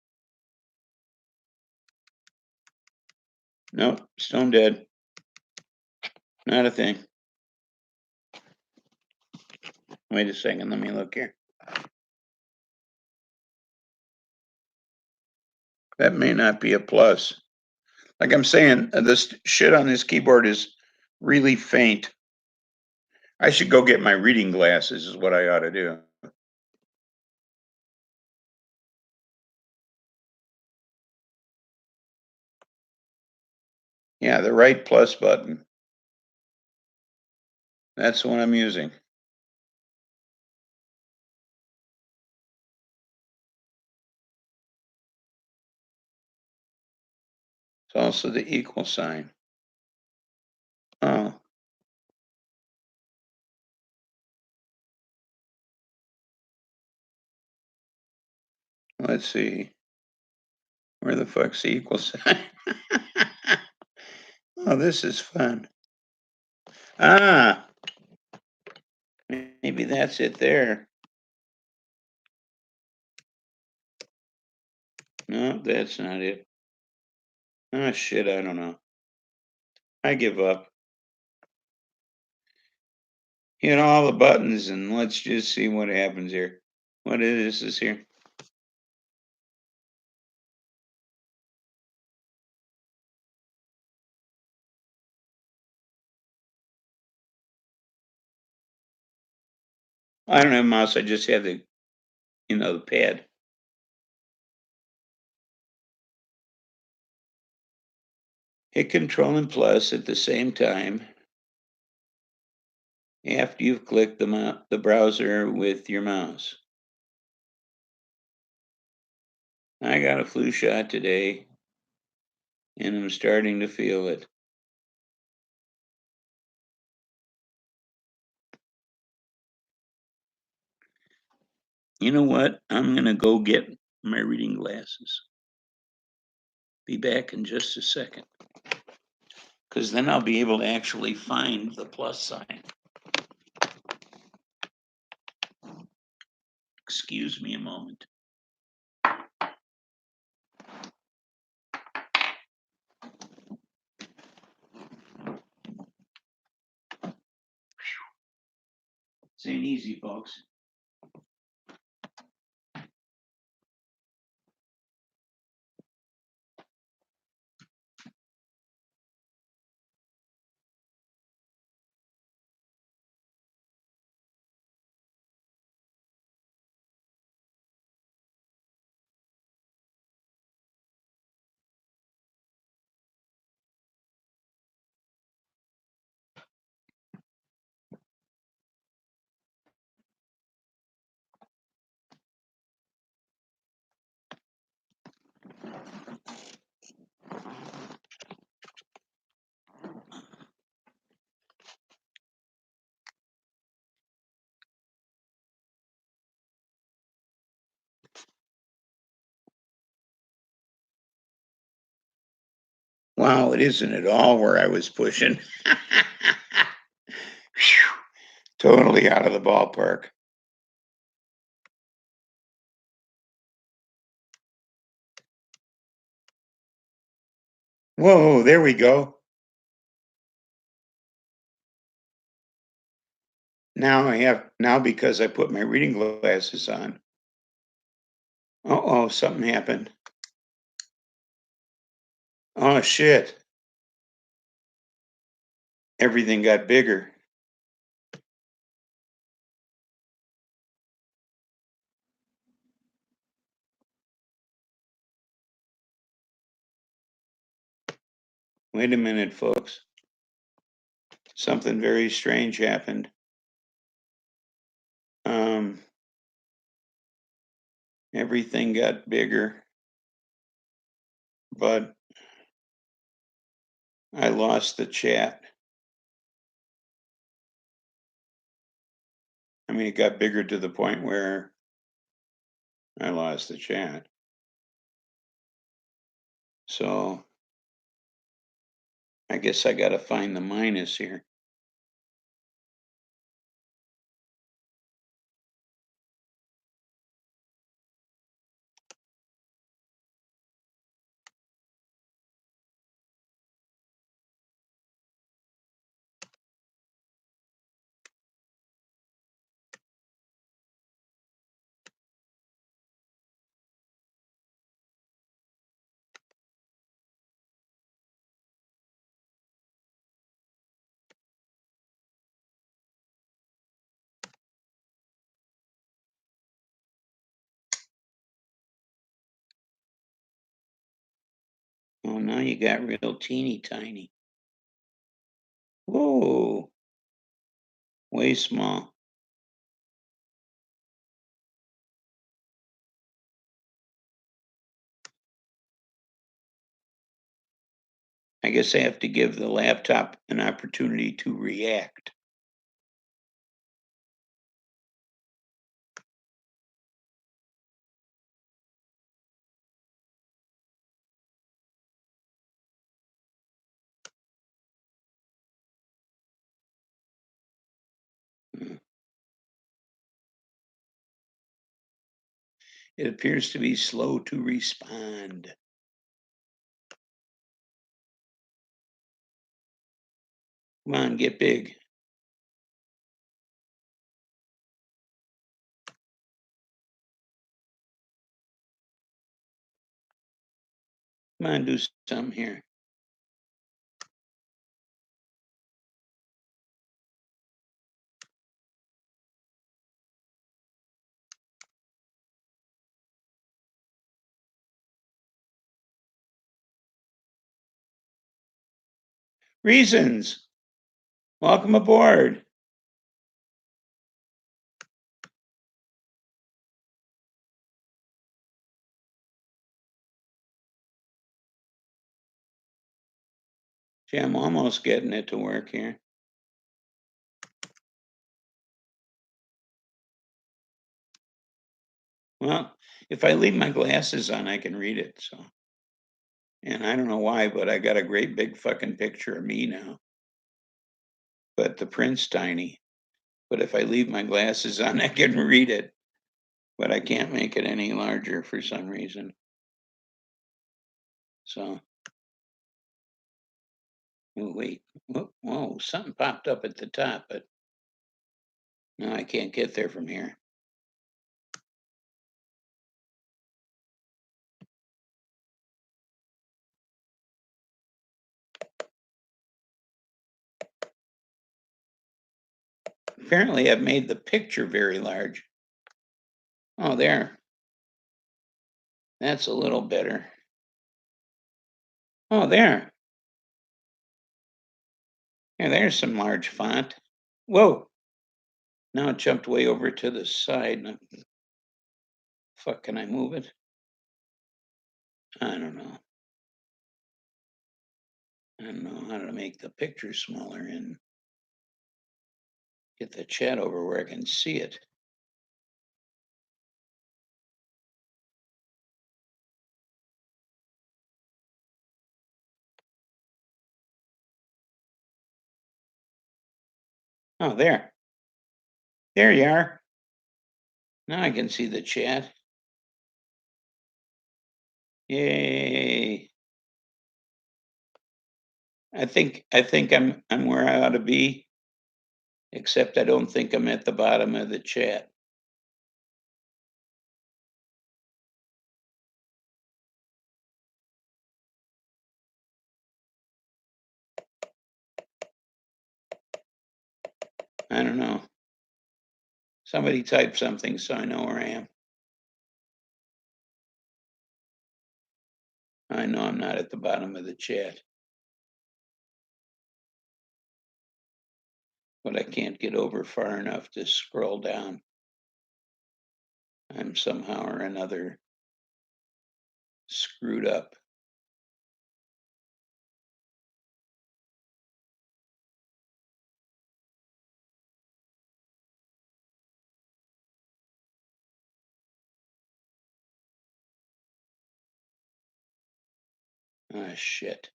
Nope, stone dead. Not a thing. Wait a second, let me look here. That may not be a plus. Like I'm saying, this shit on this keyboard is really faint. I should go get my reading glasses is what I ought to do. Yeah, the right plus button. That's the one I'm using. It's also the equal sign. Oh. Let's see. Where the fuck's the equal sign? Oh, this is fun. Ah, maybe that's it there. No, that's not it. Oh, shit, I don't know. I give up. Hit all the buttons and let's just see what happens here. What is this here? I don't have a mouse. I just have the, the pad. Hit Control and plus at the same time after you've clicked the browser with your mouse. I got a flu shot today and I'm starting to feel it. You know what? I'm going to go get my reading glasses. Be back in just a second. Because then I'll be able to actually find the plus sign. Excuse me a moment. This ain't easy, folks. Wow, it isn't at all where I was pushing. Phew, totally out of the ballpark. Whoa, there we go. Now because I put my reading glasses on. Uh-oh, something happened. Oh shit. Everything got bigger. Wait a minute, folks. Something very strange happened. Everything got bigger, but I lost the chat. I mean, it got bigger to the point where I lost the chat. So I guess I got to find the minus here. Oh, now you got real teeny tiny. Whoa, way small. I guess I have to give the laptop an opportunity to react. Hmm. It appears to be slow to respond. Come on, get big. Come on, do something here. Reasons. Welcome aboard. See, I'm almost getting it to work here. Well, if I leave my glasses on, I can read it. So, and I don't know why, but I got a great big fucking picture of me now. But the print's tiny. But if I leave my glasses on, I can read it. But I can't make it any larger for some reason. So, oh, wait. Whoa, something popped up at the top, but no, I can't get there from here. Apparently, I've made the picture very large. Oh, there. That's a little better. Oh, there. Yeah, there's some large font. Whoa. Now it jumped way over to the side. Fuck, can I move it? I don't know. I don't know how to make the picture smaller and get the chat over where I can see it. Oh, there. There you are. Now I can see the chat. Yay. I think I'm where I ought to be, except I don't think I'm at the bottom of the chat. I don't know. Somebody type something so I know where I am. I know I'm not at the bottom of the chat, but I can't get over far enough to scroll down. I'm somehow or another screwed up. Ah, shit.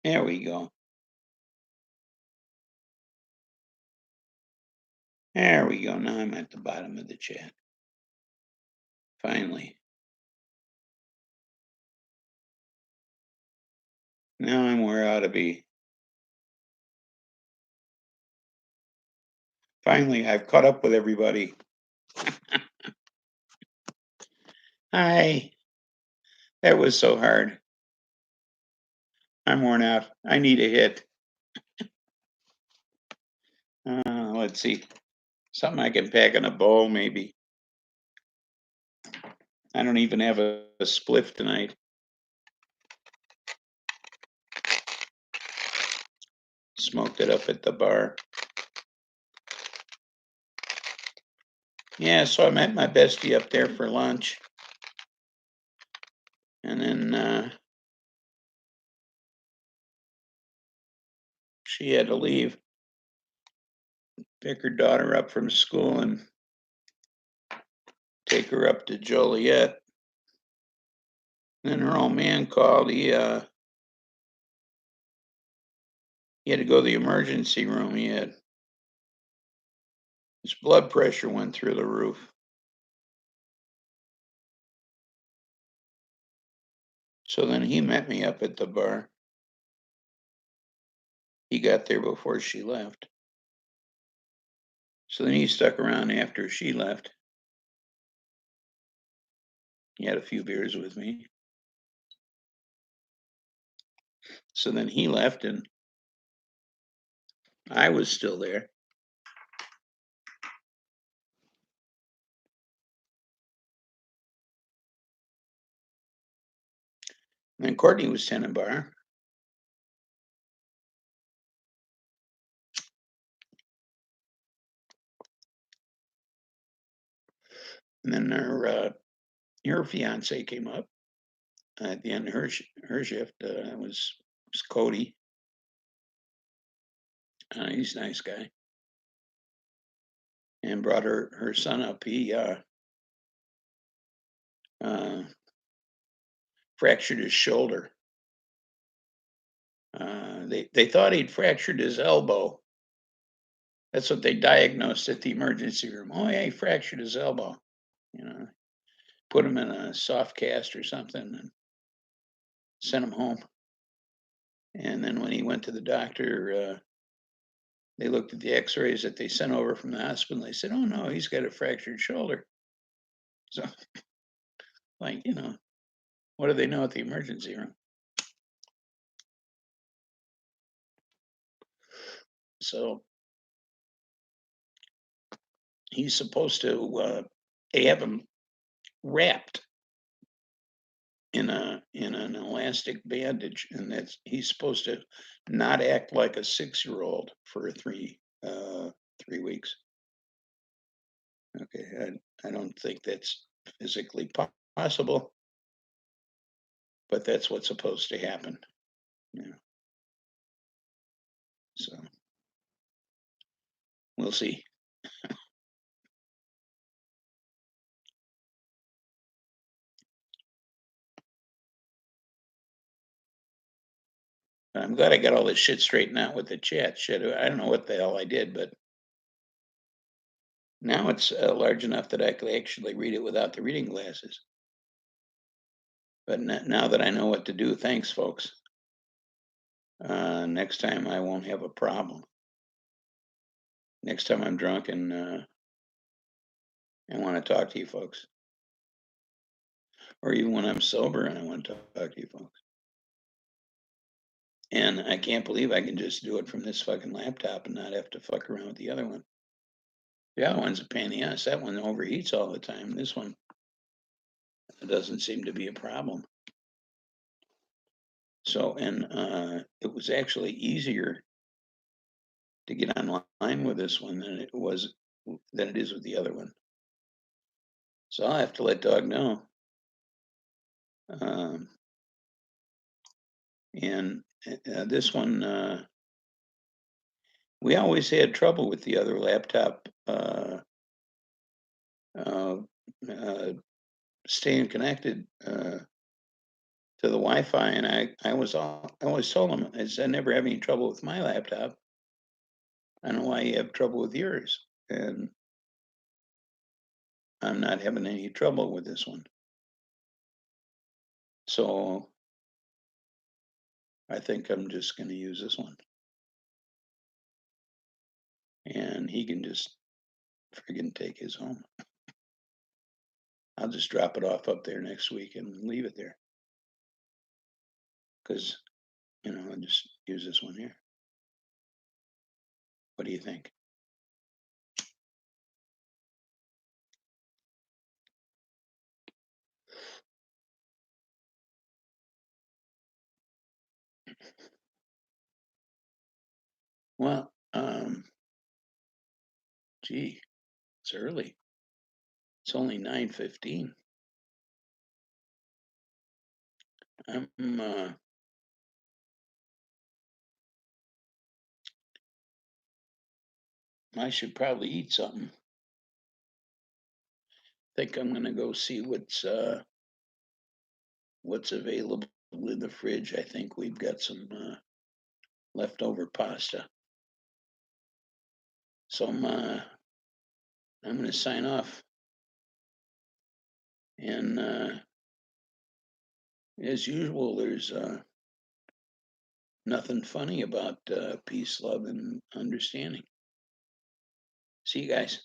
There we go. There we go. Now I'm at the bottom of the chat. Finally. Now I'm where I ought to be. Finally, I've caught up with everybody. Hi. That was so hard. I'm worn out. I need a hit. Let's see. Something I can pack in a bowl, maybe. I don't even have a spliff tonight. Smoked it up at the bar. Yeah, so I met my bestie up there for lunch. And then she had to leave, pick her daughter up from school and take her up to Joliet. And then her old man called. He had to go to the emergency room. His blood pressure went through the roof. So then he met me up at the bar. He got there before she left. So then he stuck around after she left. He had a few beers with me. So then he left and I was still there. And then Courtney was tending bar. And then her fiance came up at the end of her shift. It was Cody. He's a nice guy. And brought her son up. He fractured his shoulder. They thought he'd fractured his elbow. That's what they diagnosed at the emergency room. Oh yeah, he fractured his elbow. Put him in a soft cast or something and sent him home. And then when he went to the doctor, they looked at the x-rays that they sent over from the hospital. They said, oh no, he's got a fractured shoulder. So, like, what do they know at the emergency room? So he's supposed to, they have him wrapped in an elastic bandage, and he's supposed to not act like a 6-year-old for 3 weeks. Okay, I don't think that's physically possible, but that's what's supposed to happen. So we'll see. I'm glad I got all this shit straightened out with the chat. Shit, I don't know what the hell I did, but now it's large enough that I could actually read it without the reading glasses. But now that I know what to do, thanks, folks. Next time I won't have a problem. Next time I'm drunk and I want to talk to you folks. Or even when I'm sober and I want to talk to you folks. And I can't believe I can just do it from this fucking laptop and not have to fuck around with the other one. The other one's a pain in the ass. That one overheats all the time. This one doesn't seem to be a problem. So, and it was actually easier to get online with this one than it is with the other one. So I'll have to let Dog know. And this one, we always had trouble with the other laptop staying connected to the Wi-Fi, and I always told them, I said, I never have any trouble with my laptop. I don't know why you have trouble with yours, and I'm not having any trouble with this one. So I think I'm just going to use this one, and he can just friggin' take his home. I'll just drop it off up there next week and leave it there, because I'll just use this one here. What do you think? Well, gee, it's early. It's only 9:15. I should probably eat something. Think I'm gonna go see what's available in the fridge. I think we've got some leftover pasta. So I'm gonna sign off. And as usual, there's nothing funny about peace, love, and understanding. See you guys.